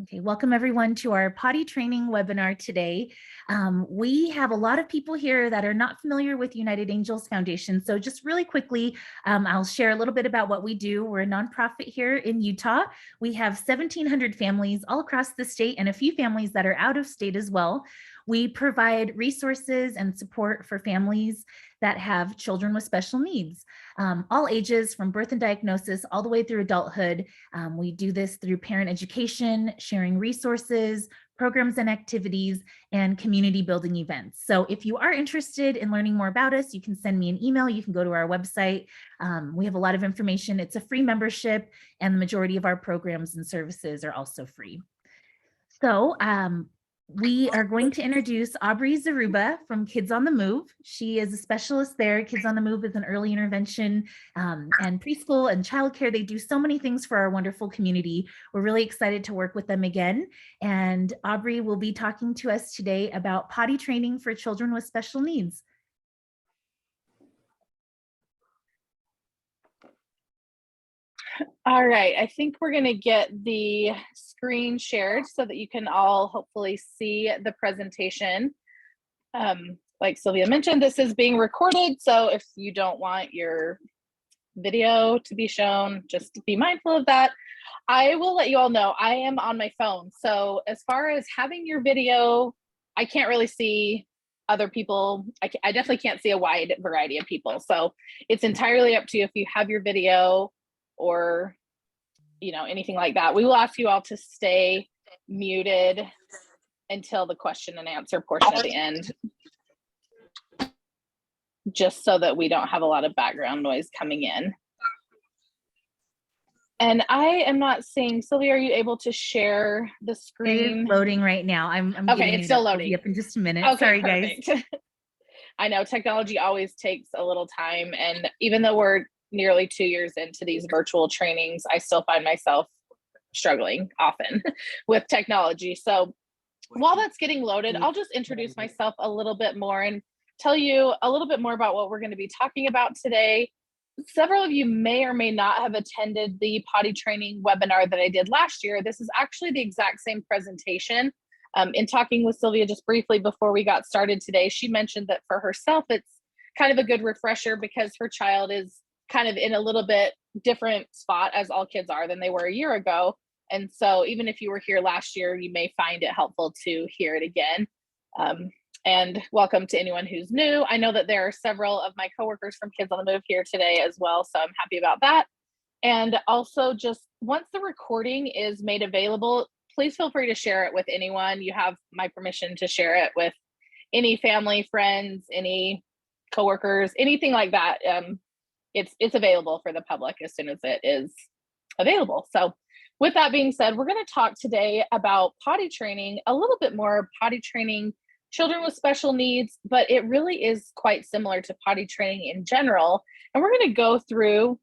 Okay, welcome everyone to our potty training webinar today. We have a lot of people here that are not familiar with United Angels Foundation. So just really quickly, I'll share a little bit about what we do. We're a nonprofit here in Utah. We have 1,700 families all across the state and a few families that are out of state as well. We provide resources and support for families that have children with special needs, all ages from birth and diagnosis all the way through adulthood. We do this through parent education, sharing resources, programs and activities, and community building events. So if you are interested in learning more about us, you can send me an email. You can go to our website. We have a lot of information. It's a free membership, and the majority of our programs and services are also free. So we are going to introduce Aubrey Zaruba from Kids on the Move. She is a specialist there. Kids on the Move is an early intervention and preschool and childcare. They do so many things for our wonderful community. We're really excited to work with them again. And Aubrey will be talking to us today about potty training for children with special needs. All right, I think we're going to get the screen shared so that you can all hopefully see the presentation. Like Sylvia mentioned, this is being recorded, so if you don't want your video to be shown, just be mindful of that. I will let you all know I am on my phone, so as far as having your video, I can't really see other people. I definitely can't see a wide variety of people, so it's entirely up to you if you have your video or anything like that. We will ask you all to stay muted until the question and answer portion at the end, just so that we don't have a lot of background noise coming in. And I am not seeing, Sylvia, are you able to share the screen? It is loading right now. I'm okay, it's still loading. Up in just a minute. Okay, sorry perfect. guys. I know technology always takes a little time, and even though we're nearly 2 years into these virtual trainings, I still find myself struggling often with technology. So while that's getting loaded, I'll just introduce myself a little bit more and tell you a little bit more about what we're going to be talking about today. Several of you may or may not have attended the potty training webinar that I did last year. This is actually the exact same presentation. In talking with Sylvia just briefly before we got started today, she mentioned that for herself, it's kind of a good refresher because her child is kind of in a little bit different spot, as all kids are, than they were a year ago. And so even if you were here last year, you may find it helpful to hear it again. And welcome to anyone who's new. I know that there are several of my coworkers from Kids on the Move here today as well, so I'm happy about that. And also, just once the recording is made available, please feel free to share it with anyone. You have my permission to share it with any family, friends, any coworkers, anything like that. It's available for the public as soon as it is available. So with that being said, we're going to talk today about potty training, a little bit more potty training children with special needs, but it really is quite similar to potty training in general. And we're going to go through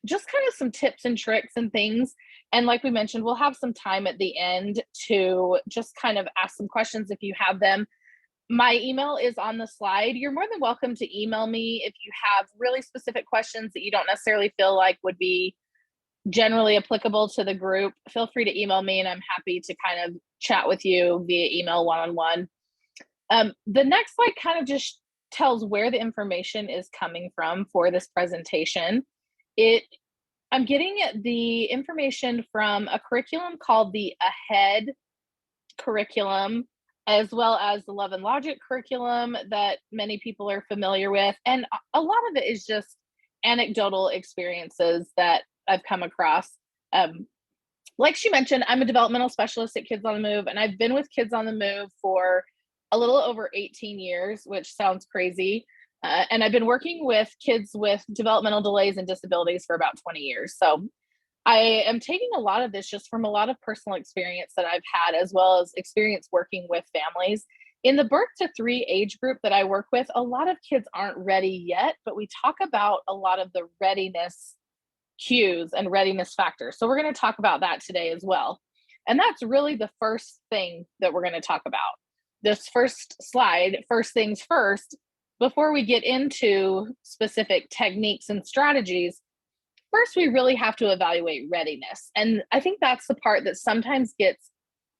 just kind of some tips and tricks and things. And like we mentioned, we'll have some time at the end to just kind of ask some questions if you have them. My email is on the slide. You're more than welcome to email me if you have really specific questions that you don't necessarily feel like would be generally applicable to the group. Feel free to email me and I'm happy to kind of chat with you via email one-on-one. The next slide kind of just tells where the information is coming from for this presentation. I'm getting the information from a curriculum called the AHEAD curriculum, as well as the Love and Logic curriculum that many people are familiar with. And a lot of it is just anecdotal experiences that I've come across. Like she mentioned, I'm a developmental specialist at Kids on the Move, and I've been with Kids on the Move for a little over 18 years, which sounds crazy. And I've been working with kids with developmental delays and disabilities for about 20 years. So I am taking a lot of this just from a lot of personal experience that I've had, as well as experience working with families. In the birth to 3 age group that I work with, a lot of kids aren't ready yet, but we talk about a lot of the readiness cues and readiness factors. So we're going to talk about that today as well. And that's really the first thing that we're going to talk about. This first slide, first things first, before we get into specific techniques and strategies, first, we really have to evaluate readiness. And I think that's the part that sometimes gets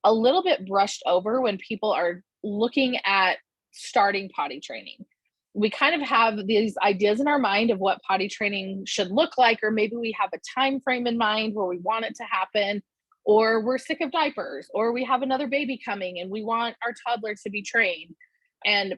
a little bit brushed over when people are looking at starting potty training. We kind of have these ideas in our mind of what potty training should look like, or maybe we have a time frame in mind where we want it to happen, or we're sick of diapers, or we have another baby coming and we want our toddler to be trained. And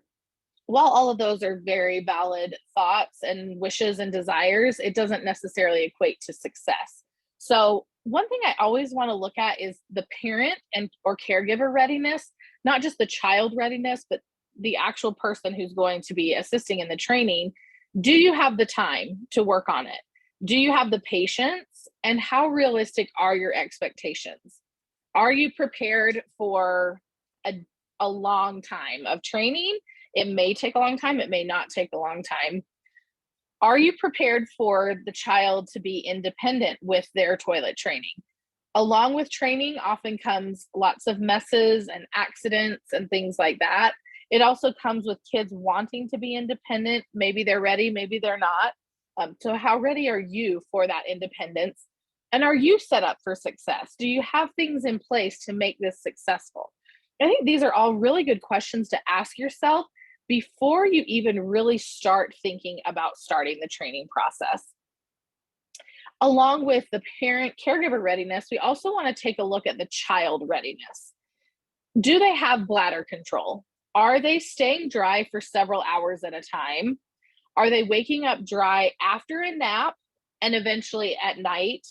while all of those are very valid thoughts and wishes and desires, it doesn't necessarily equate to success. So one thing I always want to look at is the parent and or caregiver readiness, not just the child readiness, but the actual person who's going to be assisting in the training. Do you have the time to work on it? Do you have the patience? And how realistic are your expectations? Are you prepared for a long time of training? It may take a long time. It may not take a long time. Are you prepared for the child to be independent with their toilet training? Along with training often comes lots of messes and accidents and things like that. It also comes with kids wanting to be independent. Maybe they're ready, maybe they're not. So how ready are you for that independence? And are you set up for success? Do you have things in place to make this successful? I think these are all really good questions to ask yourself before you even really start thinking about starting the training process. Along with the parent caregiver readiness, we also want to take a look at the child readiness. Do they have bladder control? Are they staying dry for several hours at a time? Are they waking up dry after a nap and eventually at night?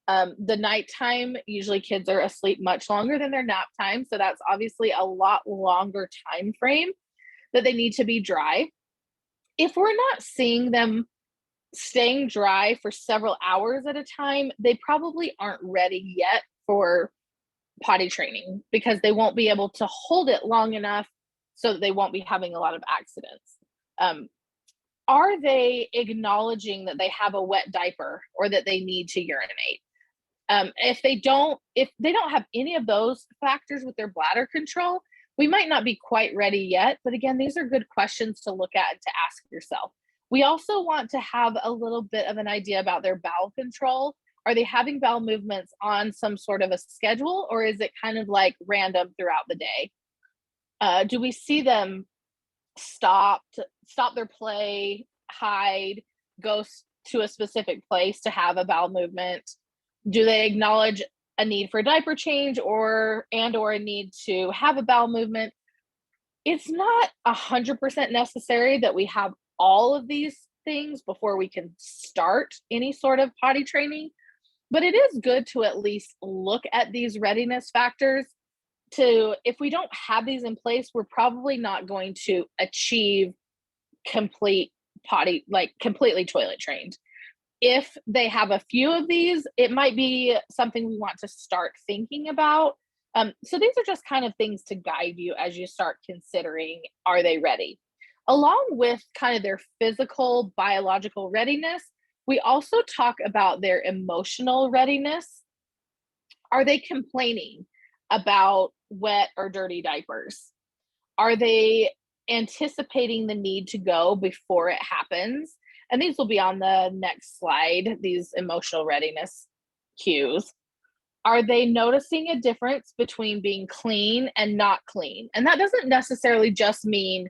The nighttime, usually kids are asleep much longer than their nap time. So that's obviously a lot longer time frame that they need to be dry. If we're not seeing them staying dry for several hours at a time, they probably aren't ready yet for potty training because they won't be able to hold it long enough so that they won't be having a lot of accidents. Are they acknowledging that they have a wet diaper or that they need to urinate? If they don't have any of those factors with their bladder control, we might not be quite ready yet. But again, these are good questions to look at and to ask yourself. We also want to have a little bit of an idea about their bowel control. Are they having bowel movements on some sort of a schedule, or is it kind of like random throughout the day? Do we see them stop their play, hide, go to a specific place to have a bowel movement? Do they acknowledge a need for a diaper change or a need to have a bowel movement? It's not 100% necessary that we have all of these things before we can start any sort of potty training, but it is good to at least look at these readiness factors. If we don't have these in place, we're probably not going to achieve complete potty, like completely toilet trained. If they have a few of these, it might be something we want to start thinking about. So these are just kind of things to guide you as you start considering, are they ready? Along with kind of their physical, biological readiness, we also talk about their emotional readiness. Are they complaining about wet or dirty diapers? Are they anticipating the need to go before it happens? And these will be on the next slide, these emotional readiness cues. Are they noticing a difference between being clean and not clean? And that doesn't necessarily just mean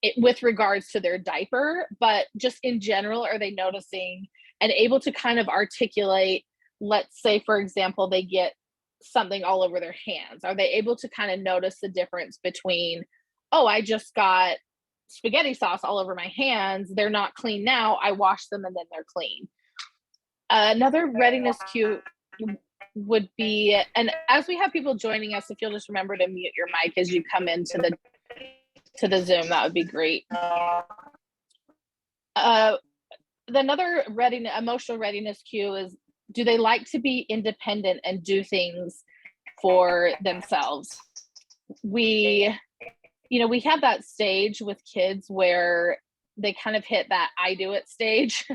it with regards to their diaper, but just in general, are they noticing and able to kind of articulate, let's say, for example, they get something all over their hands. Are they able to kind of notice the difference between, oh, I just got spaghetti sauce all over my hands. They're not clean now. I wash them and then they're clean. Another readiness cue would be, and as we have people joining us, if you'll just remember to mute your mic as you come into the Zoom, that would be great. Another emotional readiness cue is, do they like to be independent and do things for themselves? We have that stage with kids where they kind of hit that I do it stage.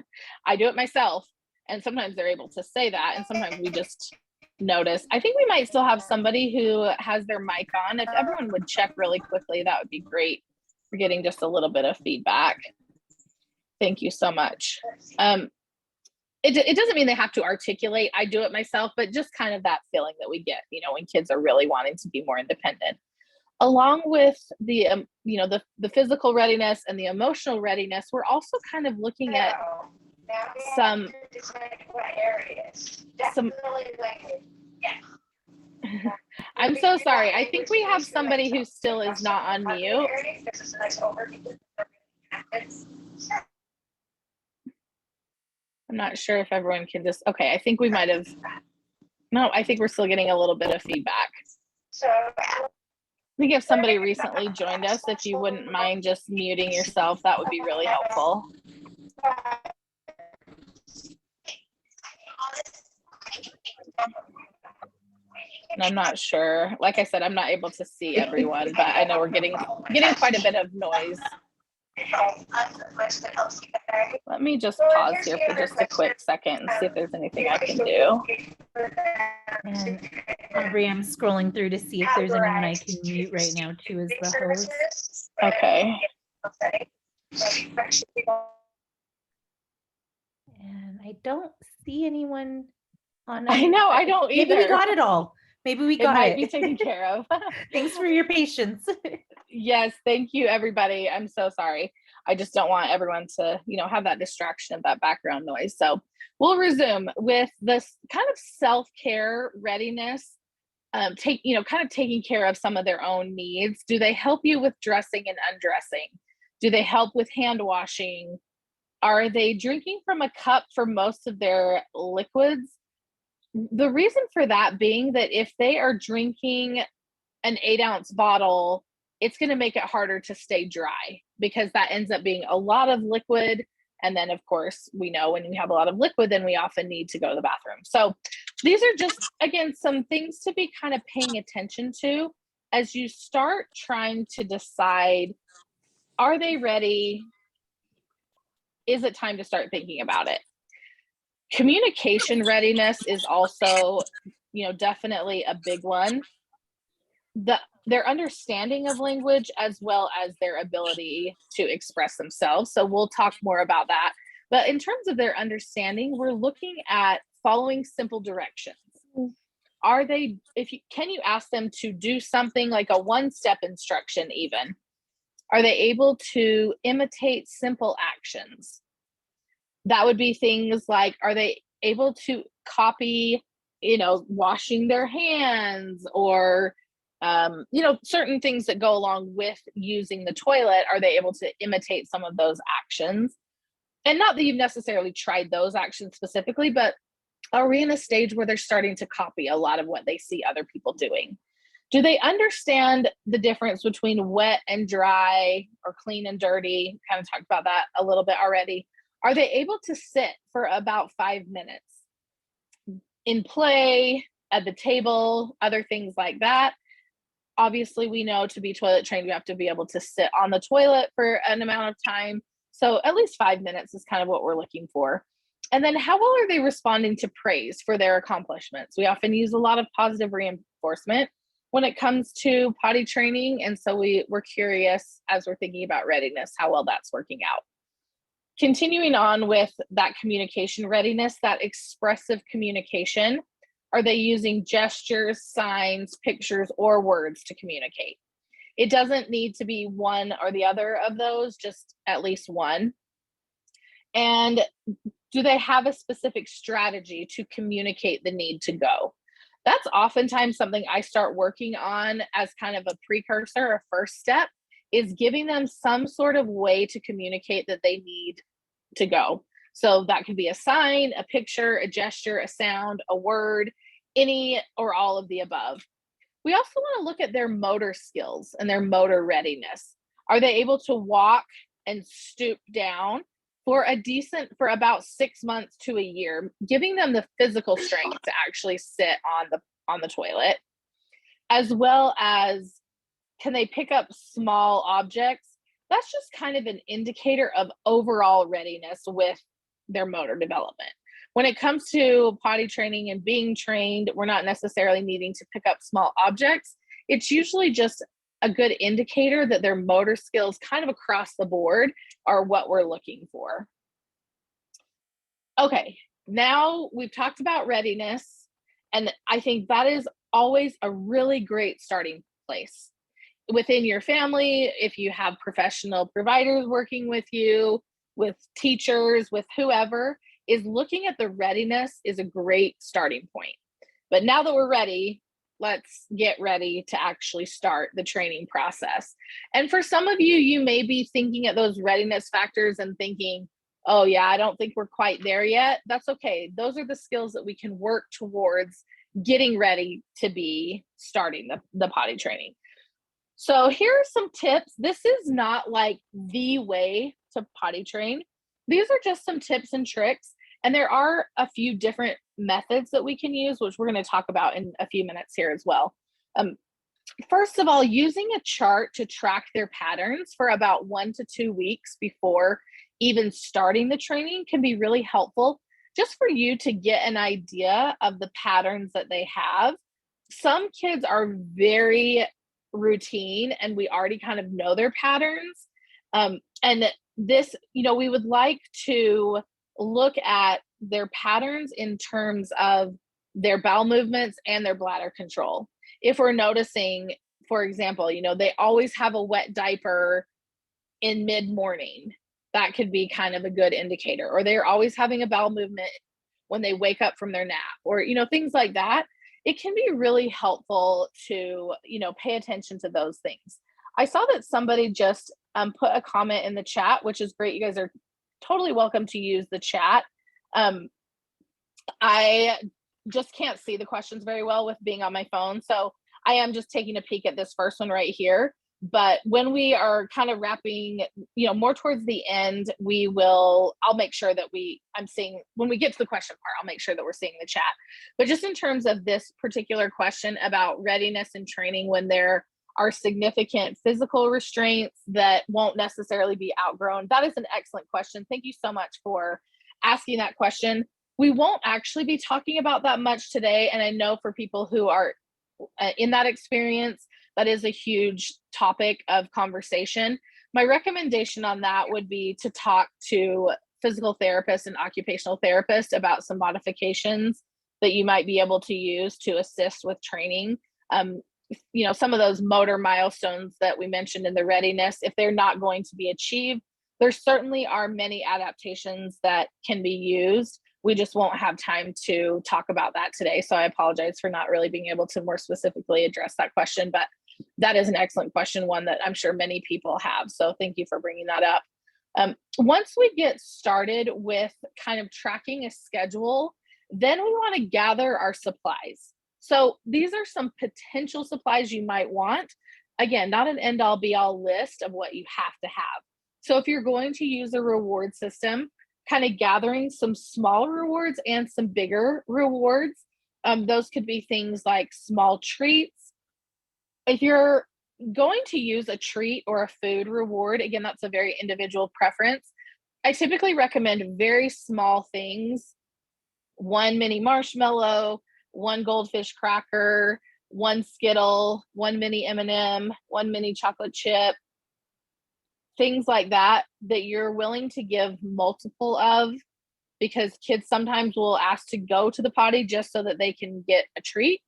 I do it myself. And sometimes they're able to say that. And sometimes we just notice. I think we might still have somebody who has their mic on. If everyone would check really quickly, that would be great. We're getting just a little bit of feedback. Thank you so much. it doesn't mean they have to articulate, I do it myself, but just kind of that feeling that we get, you know, when kids are really wanting to be more independent. Along with the, you know, the physical readiness and the emotional readiness, we're also kind of looking at some I'm so sorry. I think we have somebody who still is not on mute. I'm not sure if everyone can just, okay, I think we might have, no, I think we're still getting a little bit of feedback. I think if somebody recently joined us, if you wouldn't mind just muting yourself, that would be really helpful. And I'm not sure, like I said, I'm not able to see everyone, but I know we're getting quite a bit of noise. Let me just pause here for just a quick second and see if there's anything I can do. And Aubrey, I'm scrolling through to see if there's anyone I can mute right now too as the host. Okay. And I don't see anyone on. I know, I don't either. Maybe we got it all. Maybe we got it. It might be taken care of. Thanks for your patience. Yes, thank you, everybody. I'm so sorry. I just don't want everyone to, you know, have that distraction of that background noise. So we'll resume with this kind of self-care readiness, kind of taking care of some of their own needs. Do they help you with dressing and undressing? Do they help with hand washing? Are they drinking from a cup for most of their liquids? The reason for that being that if they are drinking an 8-ounce bottle, it's going to make it harder to stay dry because that ends up being a lot of liquid. And then, of course, we know when you have a lot of liquid, then we often need to go to the bathroom. So these are just, again, some things to be kind of paying attention to as you start trying to decide, are they ready? Is it time to start thinking about it? Communication readiness is also, you know, definitely a big one. Their understanding of language as well as their ability to express themselves. So we'll talk more about that. But in terms of their understanding, we're looking at following simple directions. Can you ask them to do something like a one-step instruction even? Are they able to imitate simple actions? That would be things like, are they able to copy, you know, washing their hands or, you know, certain things that go along with using the toilet? Are they able to imitate some of those actions? And not that you've necessarily tried those actions specifically, but are we in a stage where they're starting to copy a lot of what they see other people doing? Do they understand the difference between wet and dry or clean and dirty? Kind of talked about that a little bit already. Are they able to sit for about 5 minutes in play, at the table, other things like that? Obviously, we know to be toilet trained, you have to be able to sit on the toilet for an amount of time. So at least 5 minutes is kind of what we're looking for. And then how well are they responding to praise for their accomplishments? We often use a lot of positive reinforcement when it comes to potty training. And so we're curious as we're thinking about readiness, how well that's working out. Continuing on with that communication readiness, that expressive communication, are they using gestures, signs, pictures, or words to communicate? It doesn't need to be one or the other of those, just at least one. And do they have a specific strategy to communicate the need to go? That's oftentimes something I start working on as kind of a precursor, a first step, is giving them some sort of way to communicate that they need to go. So that could be a sign, a picture, a gesture, a sound, a word, any or all of the above. We also want to look at their motor skills and their motor readiness. Are they able to walk and stoop down for about 6 months to a year, giving them the physical strength to actually sit on the toilet, as well as can they pick up small objects? That's just kind of an indicator of overall readiness with their motor development. When it comes to potty training and being trained, we're not necessarily needing to pick up small objects. It's usually just a good indicator that their motor skills kind of across the board are what we're looking for. Okay, now we've talked about readiness, and I think that is always a really great starting place within your family. If you have professional providers working with you, with teachers, with whoever, is looking at the readiness is a great starting point. But now that we're ready, let's get ready to actually start the training process. And for some of you, you may be thinking at those readiness factors and thinking, oh yeah, I don't think we're quite there yet. That's okay. Those are the skills that we can work towards getting ready to be starting the potty training. So here are some tips. This is not like the way to potty train. These are just some tips and tricks. And there are a few different methods that we can use, which we're going to talk about in a few minutes here as well. First of all, using a chart to track their patterns for about 1 to 2 weeks before even starting the training can be really helpful, just for you to get an idea of the patterns that they have. Some kids are very routine and we already kind of know their patterns. And this, we would like to look at their patterns in terms of their bowel movements and their bladder control. If we're noticing, for example, they always have a wet diaper in mid-morning, that could be kind of a good indicator. Or they're always having a bowel movement when they wake up from their nap, or things like that. It can be really helpful to pay attention to those things. I saw that somebody just put a comment in the chat, which is great. You guys are totally welcome to use the chat. I just can't see the questions very well with being on my phone, so I am just taking a peek at this first one right here. But when we are kind of wrapping, more towards the end, I'll make sure that I'm seeing, when we get to the question part, I'll make sure that we're seeing the chat. But just in terms of this particular question about readiness and training when there are significant physical restraints that won't necessarily be outgrown, that is an excellent question. Thank you so much for asking that question. We won't actually be talking about that much today. And I know for people who are in that experience, that is a huge topic of conversation. My recommendation on that would be to talk to physical therapists and occupational therapists about some modifications that you might be able to use to assist with training. Some of those motor milestones that we mentioned in the readiness, if they're not going to be achieved, there certainly are many adaptations that can be used. We just won't have time to talk about that today. So I apologize for not really being able to more specifically address that question, but that is an excellent question, one that I'm sure many people have. So thank you for bringing that up. Once we get started with kind of tracking a schedule, then we want to gather our supplies. So these are some potential supplies you might want. Again, not an end all be all list of what you have to have. So if you're going to use a reward system, kind of gathering some small rewards and some bigger rewards. Those could be things like small treats. If you're going to use a treat or a food reward, again, that's a very individual preference. I typically recommend very small things: 1 mini marshmallow, 1 goldfish cracker, 1 Skittle, 1 mini M&M, 1 mini chocolate chip, things like that you're willing to give multiple of, because kids sometimes will ask to go to the potty just so that they can get a treat.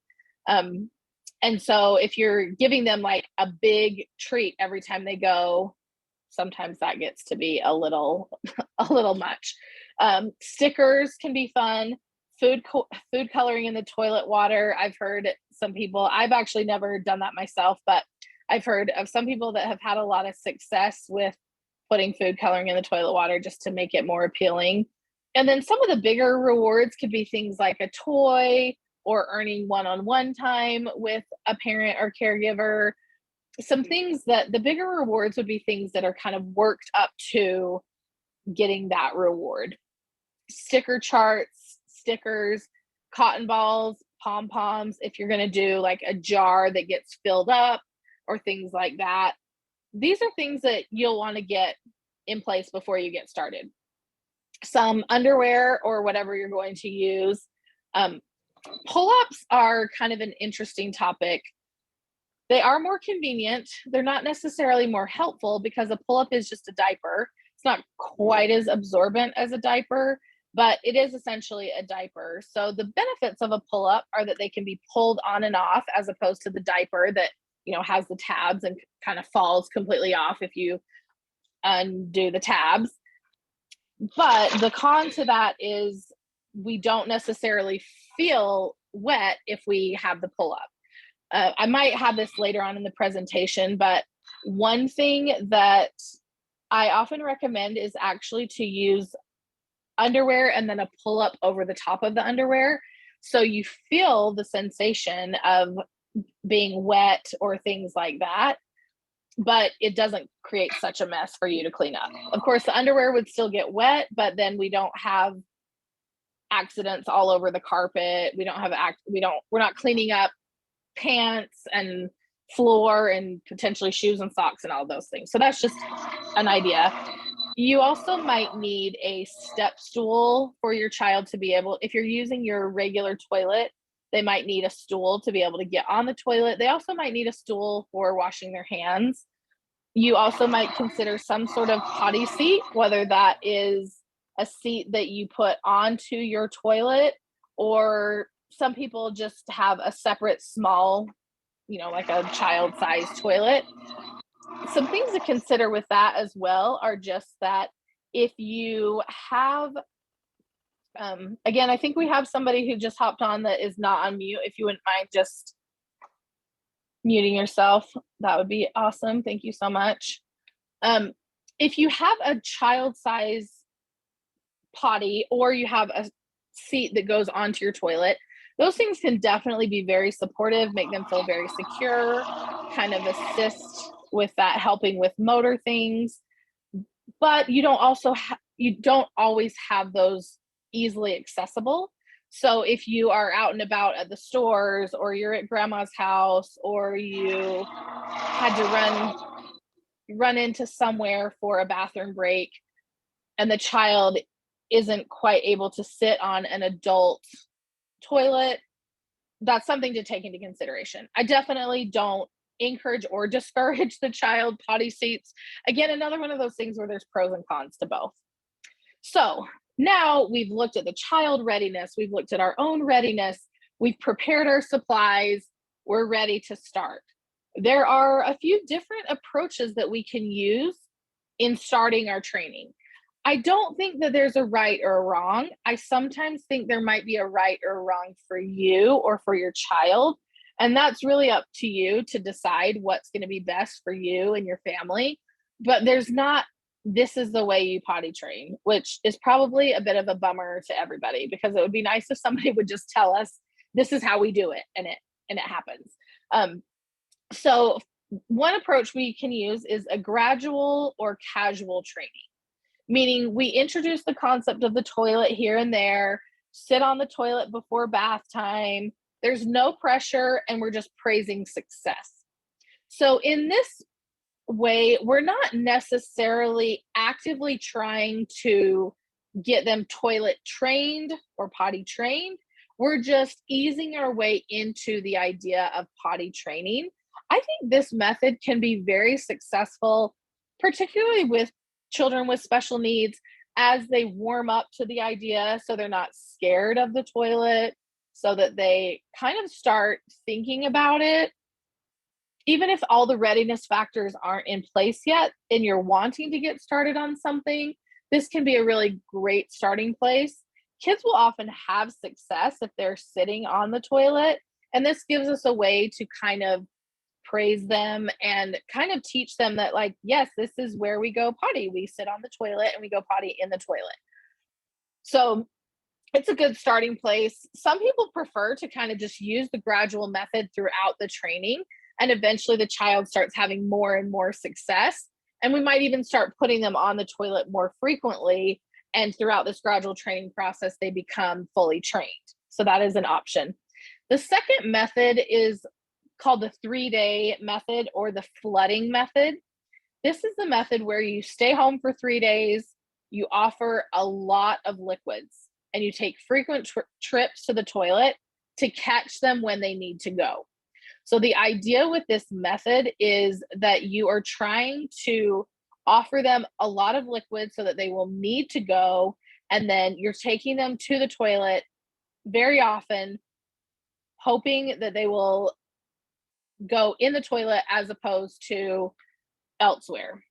And so if you're giving them like a big treat every time they go, sometimes that gets to be a little much. Stickers can be fun. Food coloring in the toilet water. I've heard some people, I've actually never done that myself, but I've heard of some people that have had a lot of success with putting food coloring in the toilet water just to make it more appealing. And then some of the bigger rewards could be things like a toy or earning one-on-one time with a parent or caregiver. Some things that the bigger rewards would be things that are kind of worked up to getting that reward. Sticker charts, stickers, cotton balls, pom-poms, if you're going to do like a jar that gets filled up or things like that. These are things that you'll want to get in place before you get started. Some underwear or whatever you're going to use. Pull-ups are kind of an interesting topic. They are more convenient. They're not necessarily more helpful because a pull-up is just a diaper. It's not quite as absorbent as a diaper, but it is essentially a diaper. So the benefits of a pull-up are that they can be pulled on and off, as opposed to the diaper that, has the tabs and kind of falls completely off if you undo the tabs. But the con to that is we don't necessarily feel wet if we have the pull-up. I might have this later on in the presentation, but one thing that I often recommend is actually to use underwear and then a pull-up over the top of the underwear. So you feel the sensation of being wet or things like that, but it doesn't create such a mess for you to clean up. Of course, the underwear would still get wet, but then we don't have accidents all over the carpet. We're not cleaning up pants and floor and potentially shoes and socks and all those things. So that's just an idea. You also might need a step stool for your child to be able, if you're using your regular toilet, they might need a stool to be able to get on the toilet. They also might need a stool for washing their hands. You also might consider some sort of potty seat, whether that is a seat that you put onto your toilet, or some people just have a separate small, like a child-sized toilet. Some things to consider with that as well are just that if you have, again, I think we have somebody who just hopped on that is not on mute. If you wouldn't mind just muting yourself, that would be awesome. Thank you so much. If you have a child-size potty, or you have a seat that goes onto your toilet, those things can definitely be very supportive, make them feel very secure, kind of assist with that, helping with motor things. But you don't always have those easily accessible. So if you are out and about at the stores, or you're at grandma's house, or you had to run into somewhere for a bathroom break, and the child isn't quite able to sit on an adult toilet, that's something to take into consideration. I definitely don't encourage or discourage the child potty seats. Again, another one of those things where there's pros and cons to both. So now we've looked at the child readiness, we've looked at our own readiness, we've prepared our supplies, we're ready to start. There are a few different approaches that we can use in starting our training. I don't think that there's a right or a wrong. I sometimes think there might be a right or wrong for you or for your child. And that's really up to you to decide what's going to be best for you and your family. But there's not, this is the way you potty train, which is probably a bit of a bummer to everybody, because it would be nice if somebody would just tell us, this is how we do it, and it happens. So one approach we can use is a gradual or casual training. Meaning we introduce the concept of the toilet here and there, sit on the toilet before bath time. There's no pressure, and we're just praising success. So in this way, we're not necessarily actively trying to get them toilet trained or potty trained. We're just easing our way into the idea of potty training. I think this method can be very successful, particularly with children with special needs, as they warm up to the idea, so they're not scared of the toilet, so that they kind of start thinking about it. Even if all the readiness factors aren't in place yet and you're wanting to get started on something, this can be a really great starting place. Kids will often have success if they're sitting on the toilet, and this gives us a way to kind of praise them and kind of teach them that, like, yes, this is where we go potty. We sit on the toilet and we go potty in the toilet. So it's a good starting place. Some people prefer to kind of just use the gradual method throughout the training, and eventually the child starts having more and more success. And we might even start putting them on the toilet more frequently. And throughout this gradual training process, they become fully trained. So that is an option. The second method is called the 3-day method, or the flooding method. This is the method where you stay home for 3 days, you offer a lot of liquids, and you take frequent trips to the toilet to catch them when they need to go. So the idea with this method is that you are trying to offer them a lot of liquid so that they will need to go, And then you're taking them to the toilet very often, hoping that they will go in the toilet as opposed to elsewhere.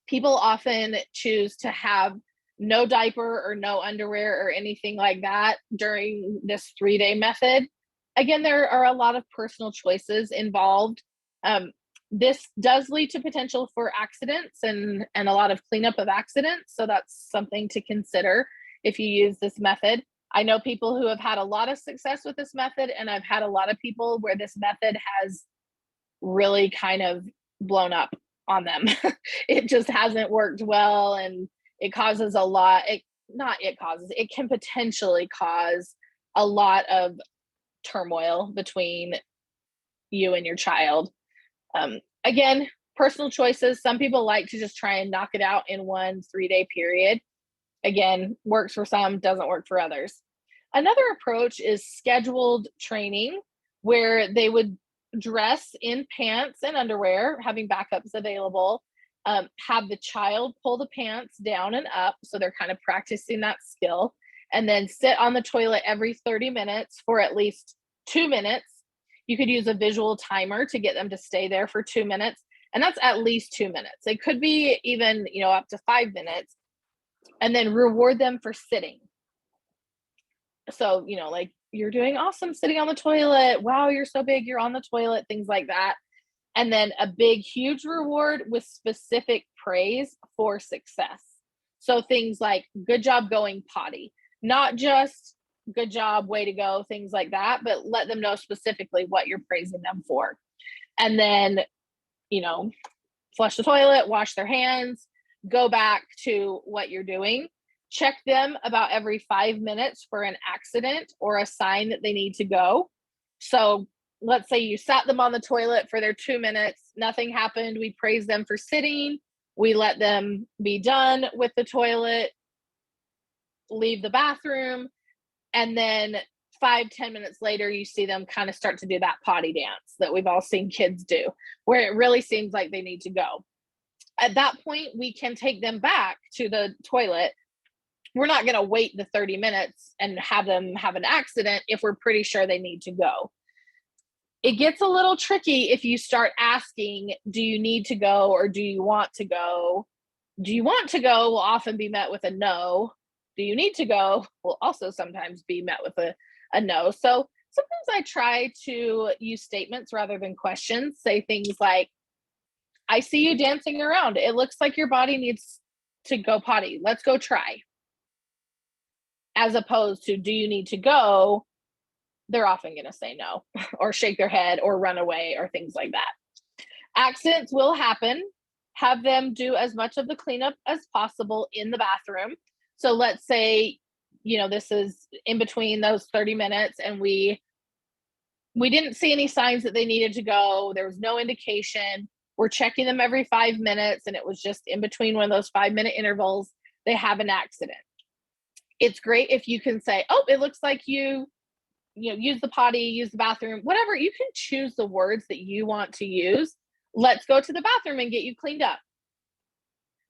People often choose to have no diaper or no underwear or anything like that during this 3-day method. Again, there are a lot of personal choices involved. This does lead to potential for accidents and a lot of cleanup of accidents. So that's something to consider if you use this method. I know people who have had a lot of success with this method, and I've had a lot of people where this method has really kind of blown up on them. It just hasn't worked well, and it causes a lot, it can potentially cause a lot of turmoil between you and your child. Again, personal choices. Some people like to just try and knock it out in one 3-day period. Again, works for some, doesn't work for others. Another approach is scheduled training, where they would dress in pants and underwear, having backups available, have the child pull the pants down and up, so they're kind of practicing that skill, and then sit on the toilet every 30 minutes for at least 2 minutes. You could use a visual timer to get them to stay there for 2 minutes, and that's at least 2 minutes. It could be even, up to 5 minutes, and then reward them for sitting. So, like, you're doing awesome sitting on the toilet. Wow, you're so big, you're on the toilet, things like that. And then a big, huge reward with specific praise for success. So things like, good job going potty, not just good job, way to go, things like that, but let them know specifically what you're praising them for. And then, flush the toilet, wash their hands, go back to what you're doing. Check them about every 5 minutes for an accident or a sign that they need to go. So let's say you sat them on the toilet for their 2 minutes, nothing happened. We praise them for sitting. We let them be done with the toilet, leave the bathroom, and then 5-10 minutes later, you see them kind of start to do that potty dance that we've all seen kids do, where it really seems like they need to go. At that point, we can take them back to the toilet. We're not going to wait the 30 minutes and have them have an accident if we're pretty sure they need to go. It gets a little tricky if you start asking, do you need to go or do you want to go? Do you want to go will often be met with a no. Do you need to go will also sometimes be met with a no. So sometimes I try to use statements rather than questions. Say things like, I see you dancing around. It looks like your body needs to go potty. Let's go try. As opposed to, do you need to go? They're often going to say no or shake their head or run away or things like that. Accidents will happen. Have them do as much of the cleanup as possible in the bathroom. So let's say, this is in between those 30 minutes and we didn't see any signs that they needed to go. There was no indication. We're checking them every 5 minutes, and it was just in between one of those 5-minute intervals, they have an accident. It's great if you can say, oh, it looks like you use the potty, use the bathroom, whatever. You can choose the words that you want to use. Let's go to the bathroom and get you cleaned up.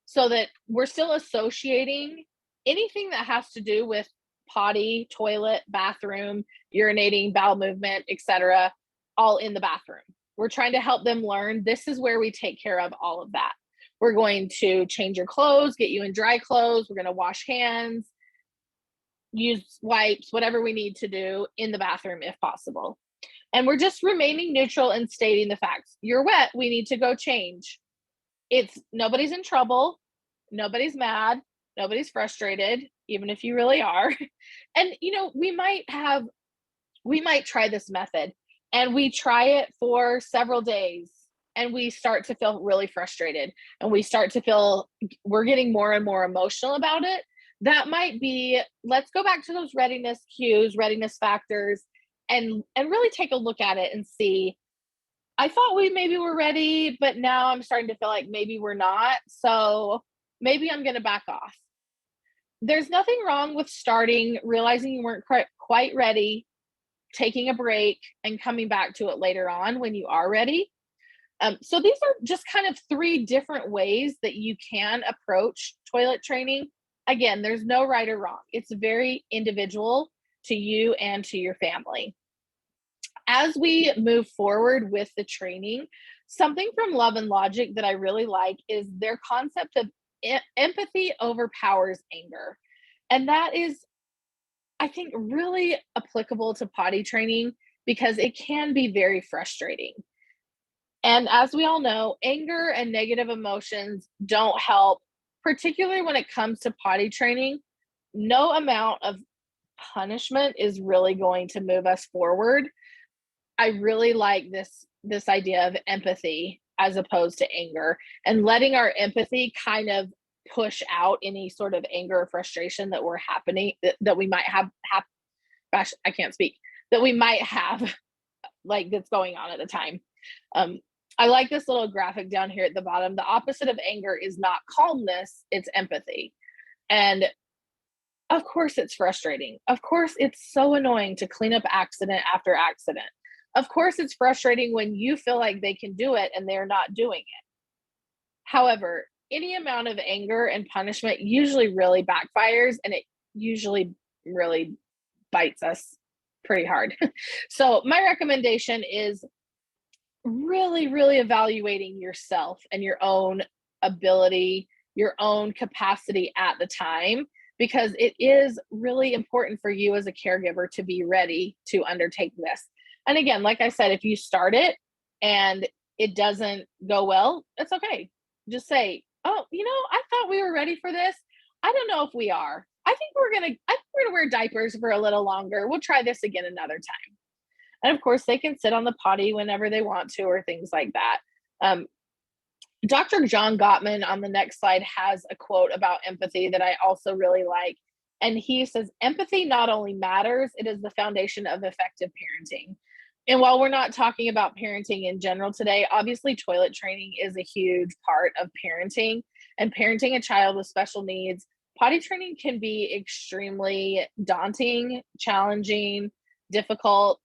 So that we're still associating anything that has to do with potty, toilet, bathroom, urinating, bowel movement, etc., all in the bathroom. We're trying to help them learn this is where we take care of all of that. We're going to change your clothes, get you in dry clothes. We're going to wash hands, use wipes, whatever we need to do in the bathroom if possible. And we're just remaining neutral and stating the facts. You're wet, we need to go change. Nobody's in trouble, nobody's mad, nobody's frustrated, even if you really are. And we might try this method and we try it for several days and we start to feel really frustrated and we start to feel we're getting more and more emotional about it. That might be, let's go back to those readiness cues, readiness factors, and really take a look at it and see, I thought we maybe were ready, but now I'm starting to feel like maybe we're not. So maybe I'm going to back off. There's nothing wrong with starting, realizing you weren't quite ready, taking a break, and coming back to it later on when you are ready. So these are just kind of 3 different ways that you can approach toilet training. again, there's no right or wrong. It's very individual to you and to your family. As we move forward with the training, something from Love and Logic that I really like is their concept of empathy overpowers anger. And that is, I think, really applicable to potty training because it can be very frustrating. And as we all know, anger and negative emotions don't help, particularly when it comes to potty training. No amount of punishment is really going to move us forward. I really like this idea of empathy as opposed to anger, and letting our empathy kind of push out any sort of anger or frustration that we're happening that we might have gosh, I can't speak, that we might have like that's going on at the time. Um, I like this little graphic down here at the bottom. The opposite of anger is not calmness, it's empathy. And of course, it's frustrating. Of course, it's so annoying to clean up accident after accident. Of course, it's frustrating when you feel like they can do it and they're not doing it. However, any amount of anger and punishment usually really backfires, and it usually really bites us pretty hard. So, my recommendation is really, really evaluating yourself and your own ability, your own capacity at the time, because it is really important for you as a caregiver to be ready to undertake this. And again, like I said, if you start it and it doesn't go well, it's okay. Just say, "Oh, I thought we were ready for this. I don't know if we are. I think we're gonna wear diapers for a little longer. We'll try this again another time." And of course, they can sit on the potty whenever they want to, or things like that. Um, Dr. John Gottman on the next slide has a quote about empathy that I also really like. And he says, "Empathy not only matters, it is the foundation of effective parenting." And while we're not talking about parenting in general today, obviously toilet training is a huge part of parenting, and parenting a child with special needs. Potty training can be extremely daunting, challenging, difficult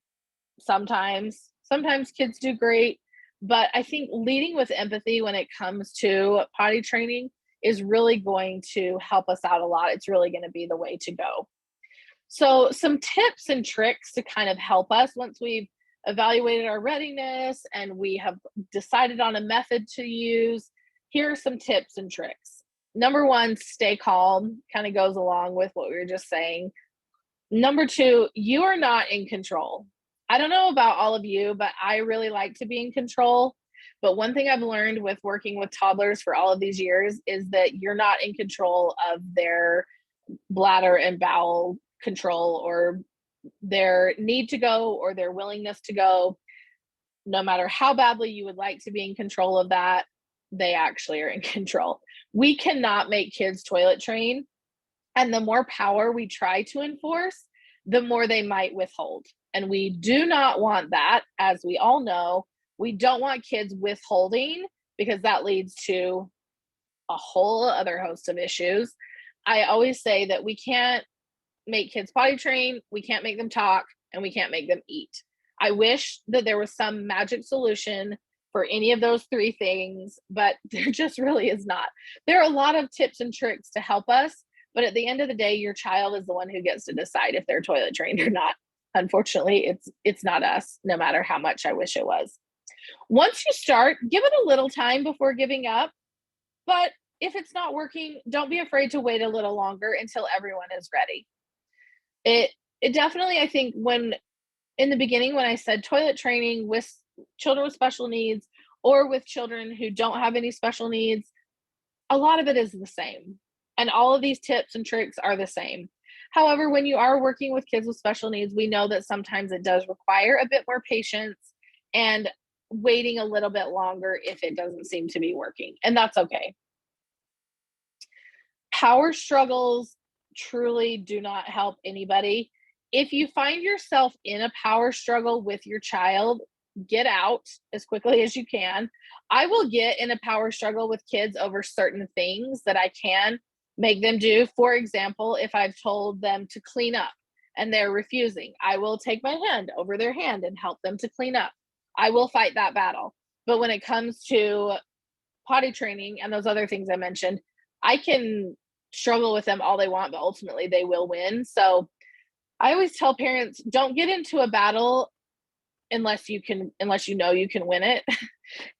sometimes. Sometimes kids do great, but I think leading with empathy when it comes to potty training is really going to help us out a lot. It's really going to be the way to go. So, some tips and tricks to kind of help us once we've evaluated our readiness and we have decided on a method to use. Here are some tips and tricks. Number one, stay calm, kind of goes along with what we were just saying. Number two, you are not in control. I don't know about all of you, but I really like to be in control. But one thing I've learned with working with toddlers for all of these years is that you're not in control of their bladder and bowel control, or their need to go, or their willingness to go. No matter how badly you would like to be in control of that, they actually are in control. We cannot make kids toilet train, and the more power we try to enforce, the more they might withhold. And we do not want that. As we all know, we don't want kids withholding, because that leads to a whole other host of issues. I always say that we can't make kids potty train, we can't make them talk, and we can't make them eat. I wish that there was some magic solution for any of those three things, but there just really is not. There are a lot of tips and tricks to help us, but at the end of the day, your child is the one who gets to decide if they're toilet trained or not. Unfortunately, it's not us, no matter how much I wish it was. Once you start, give it a little time before giving up. But if it's not working, don't be afraid to wait a little longer until everyone is ready. It definitely, I think, when in the beginning, when I said toilet training with children with special needs or with children who don't have any special needs, a lot of it is the same. And all of these tips and tricks are the same. However, when you are working with kids with special needs, we know that sometimes it does require a bit more patience and waiting a little bit longer if it doesn't seem to be working. And that's okay. Power struggles truly do not help anybody. If you find yourself in a power struggle with your child, get out as quickly as you can. I will get in a power struggle with kids over certain things that I can make them do. For example, if I've told them to clean up and they're refusing, I will take my hand over their hand and help them to clean up. I will fight that battle. But when it comes to potty training and those other things I mentioned, I can struggle with them all they want, but ultimately they will win. So I always tell parents, don't get into a battle unless you know you can win it.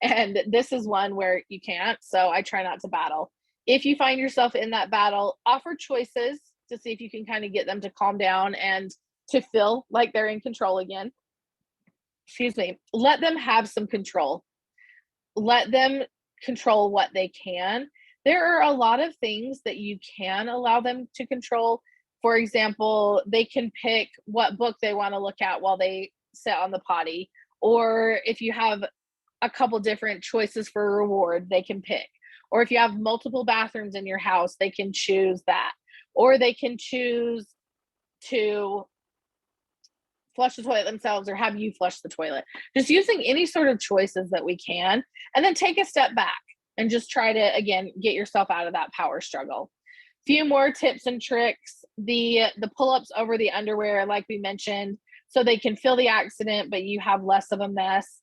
And this is one where you can't. So I try not to battle. If you find yourself in that battle, offer choices to see if you can kind of get them to calm down and to feel like they're in control again. Excuse me. Let them have some control. Let them control what they can. There are a lot of things that you can allow them to control. For example, they can pick what book they want to look at while they sit on the potty. Or if you have a couple different choices for a reward, they can pick. Or if you have multiple bathrooms in your house, they can choose that. Or they can choose to flush the toilet themselves or have you flush the toilet. Just using any sort of choices that we can, and then take a step back and just try to, again, get yourself out of that power struggle. Few more tips and tricks. The pull-ups over the underwear, like we mentioned, so they can feel the accident, but you have less of a mess.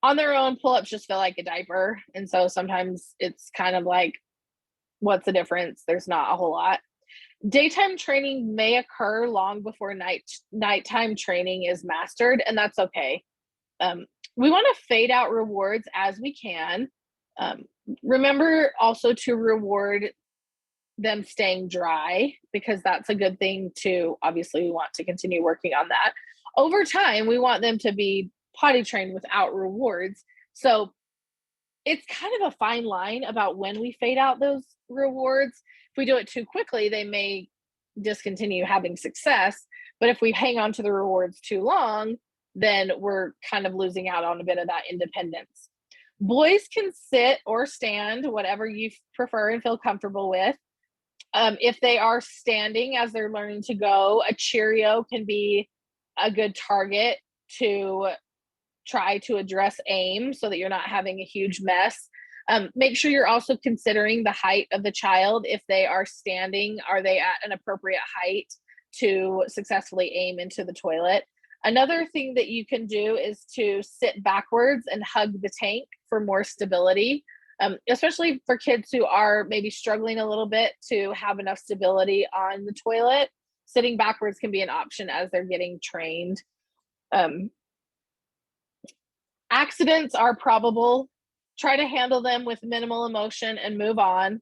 On their own, pull-ups just feel like a diaper. And so sometimes it's kind of like, what's the difference? There's not a whole lot. Daytime training may occur long before nighttime training is mastered, and that's okay. We want to fade out rewards as we can. Remember also to reward them staying dry, because that's a good thing too. Obviously, we want to continue working on that. Over time, we want them to be potty trained without rewards. So it's kind of a fine line about when we fade out those rewards. If we do it too quickly, they may discontinue having success. But if we hang on to the rewards too long, then we're kind of losing out on a bit of that independence. Boys can sit or stand, whatever you prefer and feel comfortable with. If they are standing as they're learning to go, a Cheerio can be a good target to try to address aim so that you're not having a huge mess. Make sure you're also considering the height of the child. If they are standing, are they at an appropriate height to successfully aim into the toilet? Another thing that you can do is to sit backwards and hug the tank for more stability, especially for kids who are maybe struggling a little bit to have enough stability on the toilet. Sitting backwards can be an option as they're getting trained. Accidents are probable. Try to handle them with minimal emotion and move on.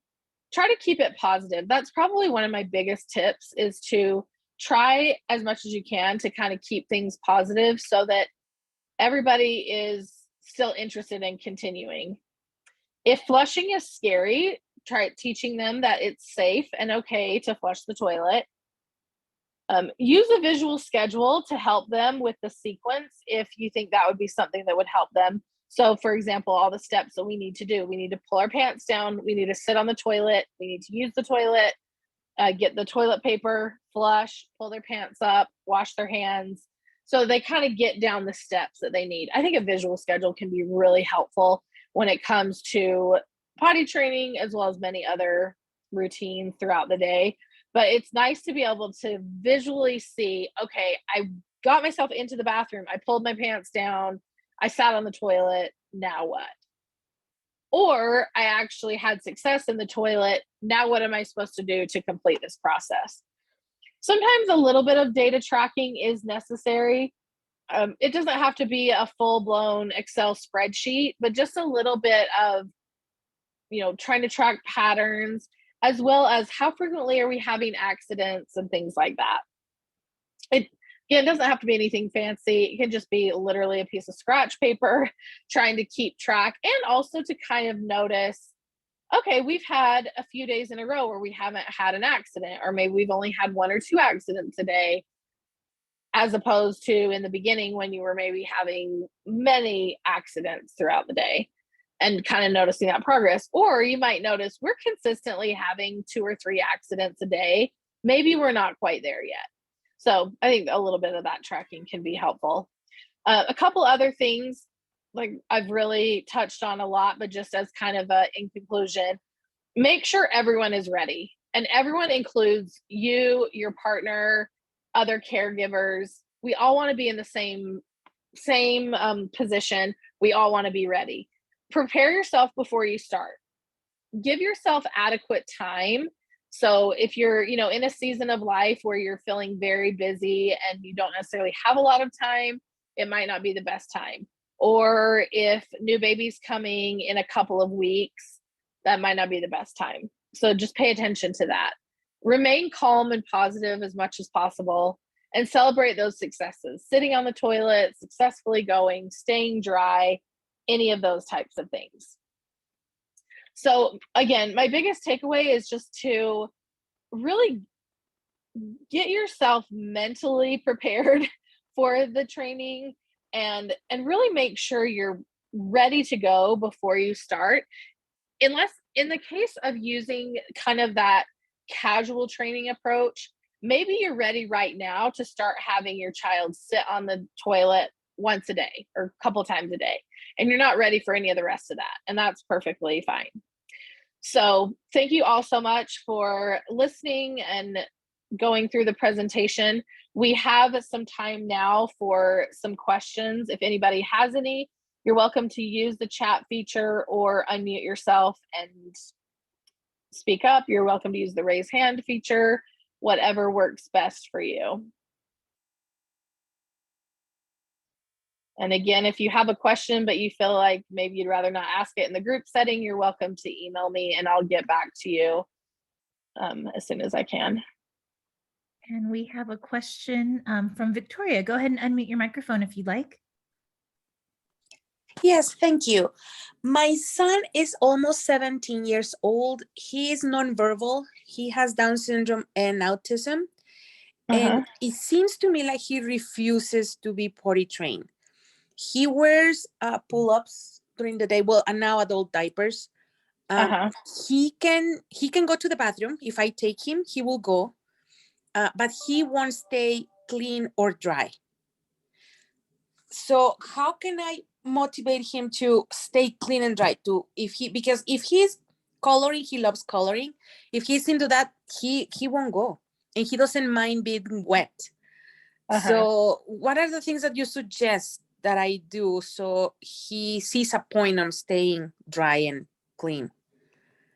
Try to keep it positive. That's probably one of my biggest tips, is to try as much as you can to kind of keep things positive so that everybody is still interested in continuing. If flushing is scary, try teaching them that it's safe and okay to flush the toilet. Use a visual schedule to help them with the sequence if you think that would be something that would help them. So, for example, all the steps that we need to do: we need to pull our pants down, we need to sit on the toilet, we need to use the toilet, get the toilet paper, flush, pull their pants up, wash their hands. So they kind of get down the steps that they need. I think a visual schedule can be really helpful when it comes to potty training, as well as many other routines throughout the day. But it's nice to be able to visually see, okay, I got myself into the bathroom, I pulled my pants down, I sat on the toilet, now what? Or I actually had success in the toilet, now what am I supposed to do to complete this process? Sometimes a little bit of data tracking is necessary. It doesn't have to be a full-blown Excel spreadsheet, but just a little bit of, trying to track patterns, as well as how frequently are we having accidents and things like that. It doesn't have to be anything fancy. It can just be literally a piece of scratch paper, trying to keep track, and also to kind of notice, okay, we've had a few days in a row where we haven't had an accident, or maybe we've only had 1 or 2 accidents a day, as opposed to in the beginning when you were maybe having many accidents throughout the day, and kind of noticing that progress. Or you might notice we're consistently having 2 or 3 accidents a day. Maybe we're not quite there yet. So I think a little bit of that tracking can be helpful. A couple other things, like I've really touched on a lot, but just as kind of in conclusion, make sure everyone is ready. And everyone includes you, your partner, other caregivers. We all want to be in the same position. We all want to be ready. Prepare yourself before you start. Give yourself adequate time So if you're, in a season of life where you're feeling very busy and you don't necessarily have a lot of time, it might not be the best time. Or if new baby's coming in a couple of weeks, that might not be the best time. So just pay attention to that. Remain calm and positive as much as possible and celebrate those successes. Sitting on the toilet, successfully going, staying dry, any of those types of things. So again, my biggest takeaway is just to really get yourself mentally prepared for the training and really make sure you're ready to go before you start. Unless in the case of using kind of that casual training approach, maybe you're ready right now to start having your child sit on the toilet once a day or a couple times a day, and you're not ready for any of the rest of that. And that's perfectly fine. So thank you all so much for listening and going through the presentation. We have some time now for some questions. If anybody has any, you're welcome to use the chat feature or unmute yourself and speak up. You're welcome to use the raise hand feature, whatever works best for you. And again, if you have a question, but you feel like maybe you'd rather not ask it in the group setting, you're welcome to email me and I'll get back to you as soon as I can. And we have a question from Victoria. Go ahead and unmute your microphone if you'd like. Yes, thank you. My son is almost 17 years old. He is nonverbal. He has Down syndrome and autism. And it seems to me like he refuses to be potty trained. He wears pull-ups during the day, well, and now adult diapers. He can go to the bathroom. If I take him, he will go, but he won't stay clean or dry. So how can I motivate him to stay clean and dry? Because if he's coloring, he loves coloring. If he's into that, he won't go, and he doesn't mind being wet. So what are the things that you suggest that I do so he sees a point on staying dry and clean?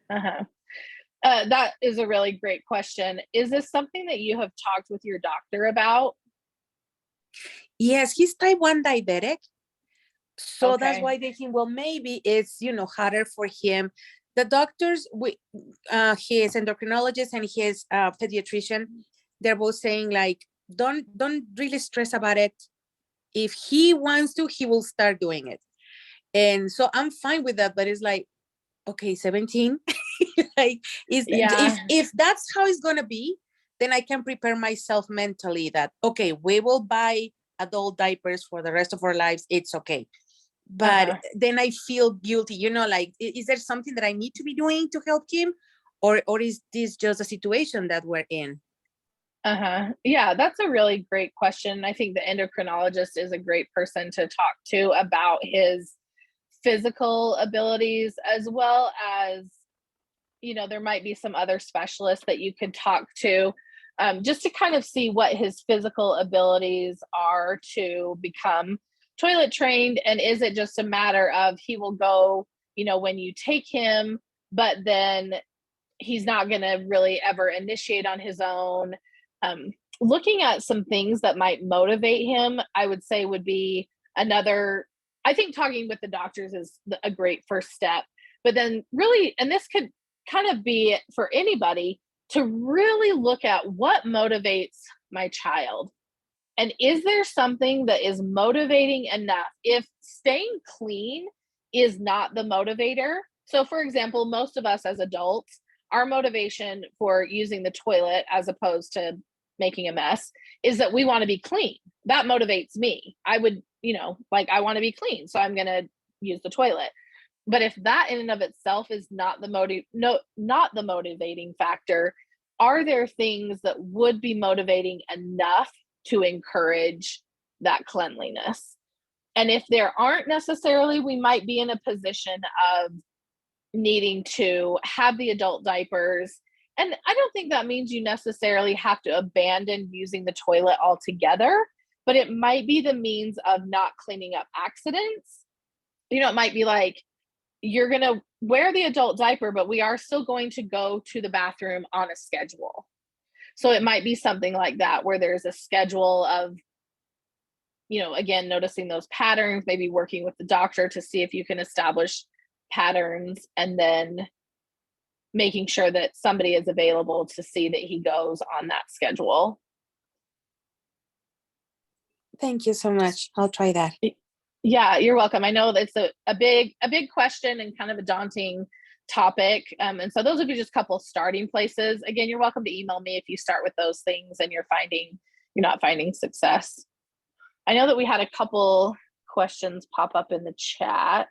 That is a really great question. Is this something that you have talked with your doctor about? Yes, he's type 1 diabetic. So that's why they think, well, maybe it's, harder for him. The doctors, his endocrinologist and his pediatrician, they're both saying like, don't really stress about it. If he wants to, he will start doing it. And so I'm fine with that, but it's like, okay, 17. If that's how it's going to be, then I can prepare myself mentally that, okay, we will buy adult diapers for the rest of our lives. It's okay. But then I feel guilty, is there something that I need to be doing to help him? Or is this just a situation that we're in? Yeah, that's a really great question. I think the endocrinologist is a great person to talk to about his physical abilities, as well as, there might be some other specialists that you could talk to, just to kind of see what his physical abilities are to become toilet trained. And is it just a matter of he will go, when you take him, but then he's not going to really ever initiate on his own? Looking at some things that might motivate him, I would say would be another. I think talking with the doctors is a great first step, but then really, and this could kind of be for anybody, to really look at what motivates my child. And is there something that is motivating enough? If staying clean is not the motivator. So for example, most of us as adults, our motivation for using the toilet as opposed to making a mess is that we want to be clean. That motivates me. I would, I want to be clean, so I'm going to use the toilet. But if that in and of itself is not the motivating factor, are there things that would be motivating enough to encourage that cleanliness? And if there aren't necessarily, we might be in a position of needing to have the adult diapers. And I don't think that means you necessarily have to abandon using the toilet altogether, but it might be the means of not cleaning up accidents. It might be like, you're going to wear the adult diaper, but we are still going to go to the bathroom on a schedule. So it might be something like that, where there's a schedule of, again, noticing those patterns, maybe working with the doctor to see if you can establish patterns, and then making sure that somebody is available to see that he goes on that schedule. Thank you so much. I'll try that. Yeah, you're welcome. I know that's a big question and kind of a daunting topic. And so those would be just a couple starting places. Again, you're welcome to email me if you start with those things and you're not finding success. I know that we had a couple questions pop up in the chat.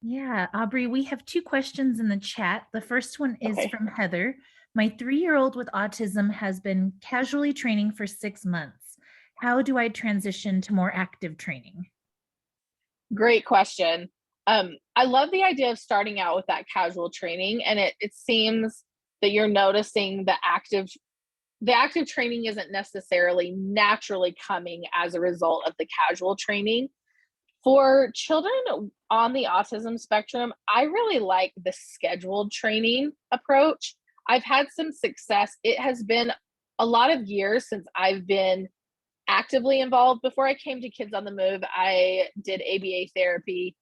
Yeah, Aubrey, we have 2 questions in the chat. The first one is Okay. from Heather. My 3-year-old with autism has been casually training for 6 months. How do I transition to more active training? Great question. I love the idea of starting out with that casual training, and it seems that you're noticing the active training isn't necessarily naturally coming as a result of the casual training. For children on the autism spectrum, I really like the scheduled training approach. I've had some success. It has been a lot of years since I've been actively involved. Before I came to Kids on the Move, I did ABA therapy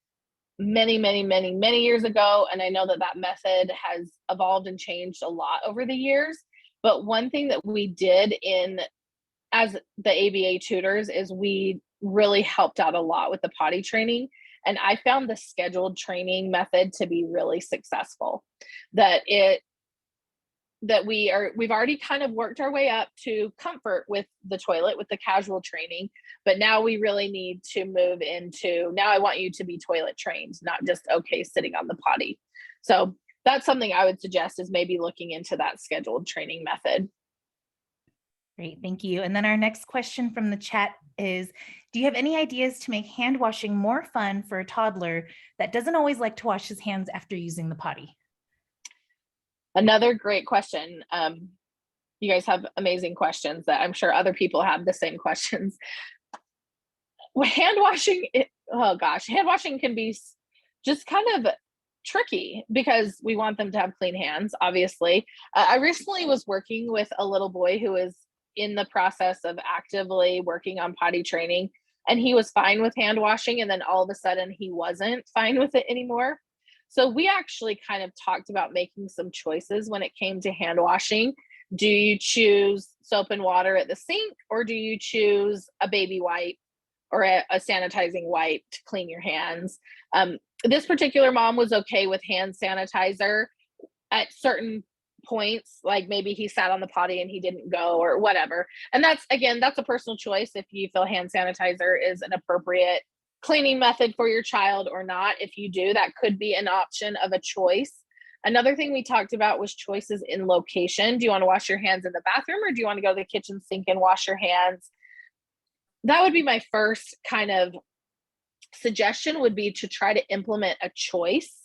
many years ago. And I know that method has evolved and changed a lot over the years. But one thing that we did as the ABA tutors is we really helped out a lot with the potty training. And I found the scheduled training method to be really successful. We've already kind of worked our way up to comfort with the toilet with the casual training, but now we really need to move into, now I want you to be toilet trained, not just okay sitting on the potty. So that's something I would suggest, is maybe looking into that scheduled training method. Great, thank you. And then our next question from the chat is, do you have any ideas to make hand washing more fun for a toddler that doesn't always like to wash his hands after using the potty? Another great question. You guys have amazing questions that I'm sure other people have the same questions. Hand washing can be just kind of tricky because we want them to have clean hands, obviously. I recently was working with a little boy who is in the process of actively working on potty training, and he was fine with hand washing, and then all of a sudden he wasn't fine with it anymore. So we actually kind of talked about making some choices when it came to hand washing. Do you choose soap and water at the sink, or do you choose a baby wipe or a sanitizing wipe to clean your hands? This particular mom was okay with hand sanitizer at certain points, like maybe he sat on the potty and he didn't go or whatever. And that's a personal choice if you feel hand sanitizer is an appropriate cleaning method for your child or not. If you do, that could be an option of a choice. Another thing we talked about was choices in location. Do you want to wash your hands in the bathroom, or do you want to go to the kitchen sink and wash your hands? That would be my first kind of suggestion, would be to try to implement a choice.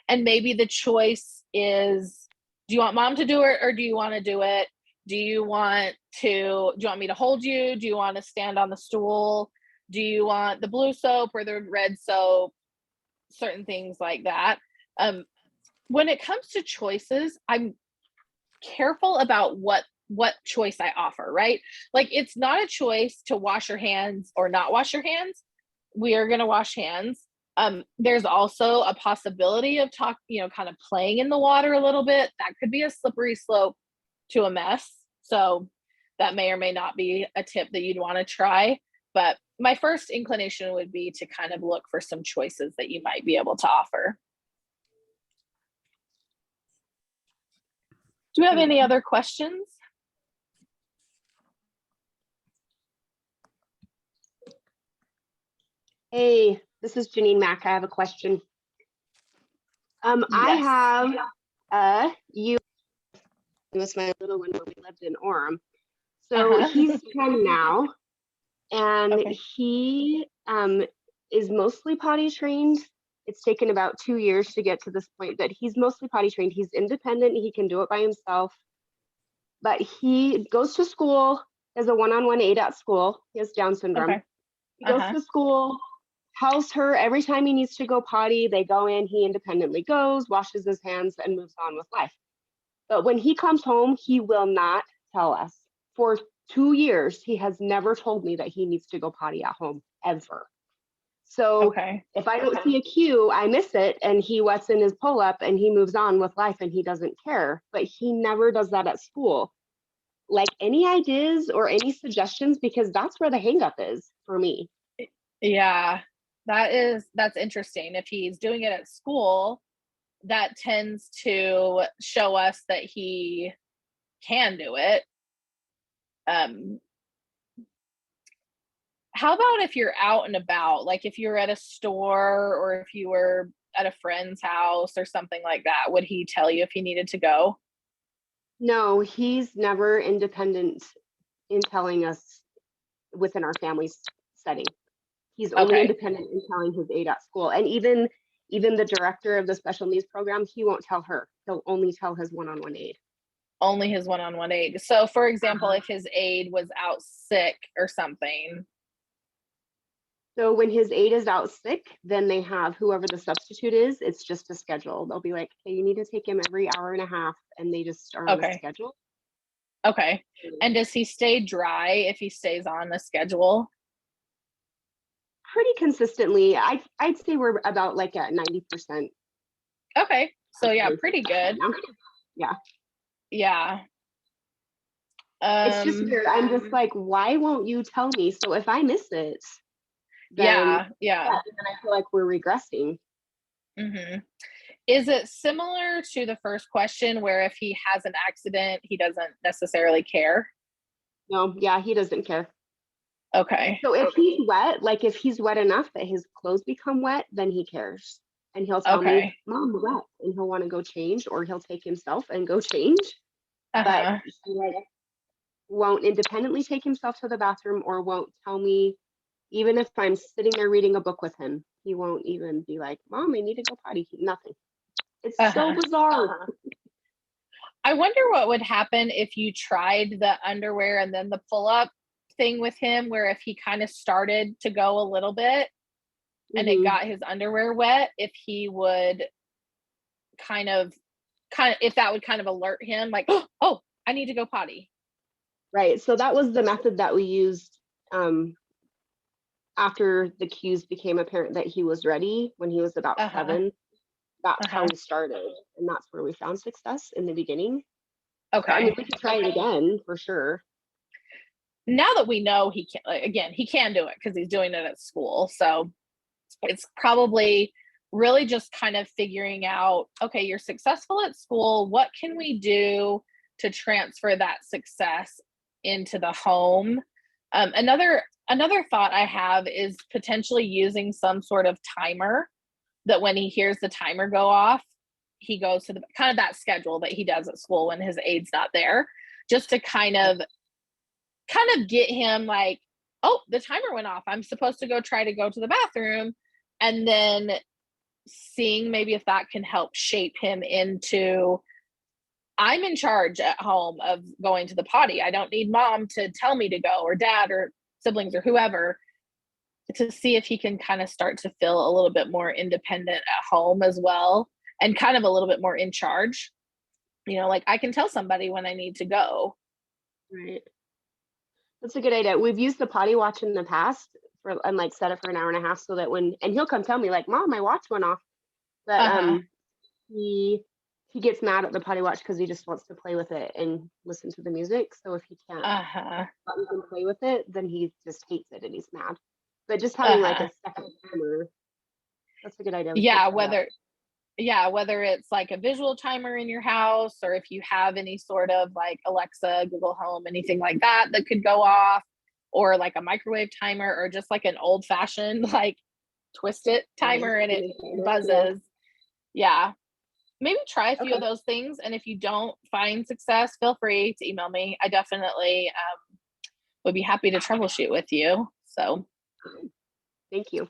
And maybe the choice is, do you want mom to do it, or do you want to do it? Do you want me to hold you? Do you want to stand on the stool? Do you want the blue soap or the red soap? Certain things like that. When it comes to choices, I'm careful about what choice I offer, right? Like, it's not a choice to wash your hands or not wash your hands. We are going to wash hands. There's also a possibility of kind of playing in the water a little bit. That could be a slippery slope to a mess. So that may or may not be a tip that you'd want to try. But my first inclination would be to kind of look for some choices that you might be able to offer. Do you have any other questions? Hey, this is Janine Mack. I have a question. I have he was my little one when we lived in Orem. So he's 10 now, and he is mostly potty trained. It's taken about 2 years to get to this point, but he's mostly potty trained. He's independent. He can do it by himself. But he goes to school as a one-on-one aide at school. He has Down syndrome. He goes to school. tells her every time he needs to go potty, they go in, he independently goes, washes his hands, and moves on with life. But when he comes home, he will not tell us. For 2 years, he has never told me that he needs to go potty at home, ever. So Okay. if I don't see a cue, I miss it, and he wets in his pull-up and he moves on with life and he doesn't care. But he never does that at school. Like, any ideas or any suggestions? Because that's where the hang-up is for me. Yeah, that's interesting. If he's doing it at school, that tends to show us that he can do it. How about if you're out and about, like if you're at a store or if you were at a friend's house or something like that, would he tell you if he needed to go? No, he's never independent in telling us within our family's setting. He's only Okay. independent in telling his aide at school. And even the director of the special needs program, he won't tell her. He'll only tell his one-on-one aide. Only his one-on-one aide. So for example, if his aide was out sick or something. So when his aide is out sick, then they have whoever the substitute is, it's just a schedule. They'll be like, hey, you need to take him every hour and a half, and they just are on a schedule. Okay. And does he stay dry if he stays on the schedule? Pretty consistently. I'd say we're about like at 90%. Okay. So yeah, pretty good. Yeah. Yeah. It's just weird. I'm just like, why won't you tell me? So if I miss it, then yeah. then I feel like we're regressing. Mm-hmm. Is it similar to the first question where if he has an accident, he doesn't necessarily care? No, yeah, he doesn't care. Okay. So if he's wet, like if he's wet enough that his clothes become wet, then he cares. And he'll tell me, Mom, we're wet. And he'll want to go change, or he'll take himself and go change. But he like won't independently take himself to the bathroom, or won't tell me, even if I'm sitting there reading a book with him, he won't even be like, Mom, I need to go potty. Nothing. It's so bizarre. I wonder what would happen if you tried the underwear and then the pull-up thing with him, where if he kind of started to go a little bit and it got his underwear wet, if he would kind of if that would kind of alert him like, oh, I need to go potty. Right. So that was the method that we used after the cues became apparent that he was ready when he was about 7. That's how we started, and that's where we found success in the beginning. Okay. So, I mean, we could try it again for sure. Now that we know he can do it because he's doing it at school. So it's probably really just kind of figuring out, okay, you're successful at school. What can we do to transfer that success into the home? Another thought I have is potentially using some sort of timer that when he hears the timer go off, he goes to the kind of that schedule that he does at school when his aide's not there, just to kind of get him like, oh, the timer went off. I'm supposed to go to the bathroom. And then seeing maybe if that can help shape him into, I'm in charge at home of going to the potty. I don't need Mom to tell me to go, or Dad or siblings or whoever, to see if he can kind of start to feel a little bit more independent at home as well, and kind of a little bit more in charge. Like I can tell somebody when I need to go. Right. That's a good idea. We've used the potty watch in the past and like set it for an hour and a half, so that and he'll come tell me like, Mom, my watch went off. But he gets mad at the potty watch because he just wants to play with it and listen to the music. So if he can't play with it, then he just hates it and he's mad. But just having like a second timer, that's a good idea. Whether it's like a visual timer in your house, or if you have any sort of like Alexa, Google Home, anything like that could go off, or like a microwave timer, or just like an old fashioned like twist it timer and it buzzes. Yeah. Maybe try a few of those things. And if you don't find success, feel free to email me. I definitely would be happy to troubleshoot with you. So thank you.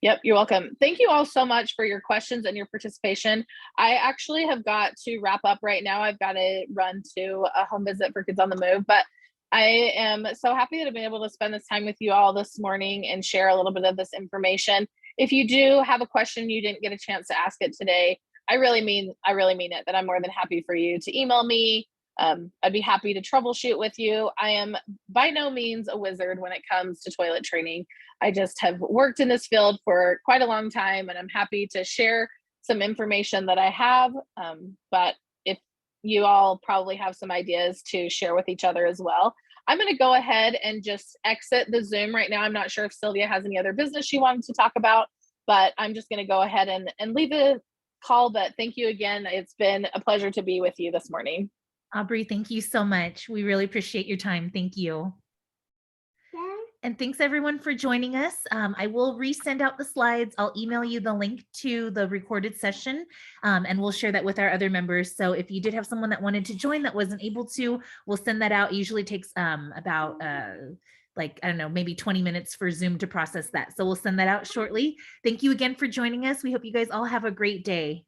Yep, you're welcome. Thank you all so much for your questions and your participation. I actually have got to wrap up right now. I've got to run to a home visit for Kids on the Move, but I am so happy that I've been able to spend this time with you all this morning and share a little bit of this information. If you do have a question you didn't get a chance to ask it today, I really mean it, that I'm more than happy for you to email me. I'd be happy to troubleshoot with you. I am by no means a wizard when it comes to toilet training. I just have worked in this field for quite a long time, and I'm happy to share some information that I have. But if you all probably have some ideas to share with each other as well. I'm going to go ahead and just exit the Zoom right now. I'm not sure if Sylvia has any other business she wanted to talk about, but I'm just going to go ahead and leave the call. But thank you again. It's been a pleasure to be with you this morning. Aubrey, thank you so much. We really appreciate your time. Thank you. And thanks everyone for joining us. I will resend out the slides. I'll email you the link to the recorded session, and we'll share that with our other members. So if you did have someone that wanted to join that wasn't able to, we'll send that out. It usually takes about like, I don't know, maybe 20 minutes for Zoom to process that. So we'll send that out shortly. Thank you again for joining us. We hope you guys all have a great day.